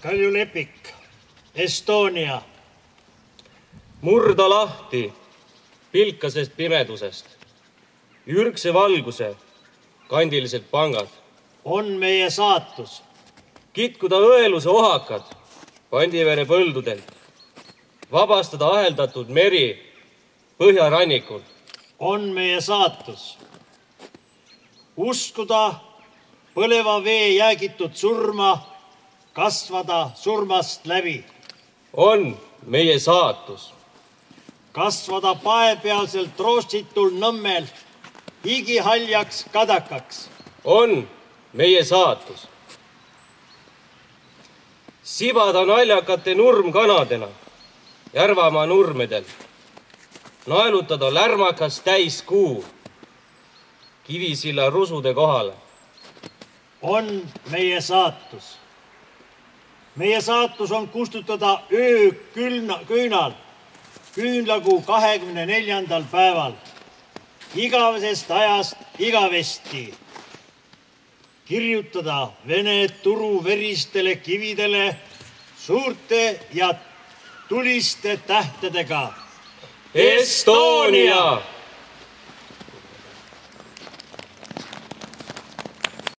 Kaljulepik, Estonia. Murda lahti pilkasest pimedusest, ürgse valguse, kandilised pangad. On meie saatus. Kitkuda õeluse ohakad Pandivere põldudelt, vabastada aheldatud meri põhjarannikul. On meie saatus. Uskuda põleva vee jäägitud surma, kasvada surmast läbi. On meie saatus. Kasvada paepealselt roostitul nõmmel igihaljaks kadakaks. On meie saatus. Sibada naljakate nurmkanadena Järvamaa nurmedel, naelutada lärmakas täis kuu Kivisilla rusude kohale. On meie saatus. Meie saatus on kustutada öö küünal, küünlakuu 24. päeval, igavesest ajast igavesti. Kirjutada Vene turu veristele kividele suurte ja tuliste tähtedega. Estonia!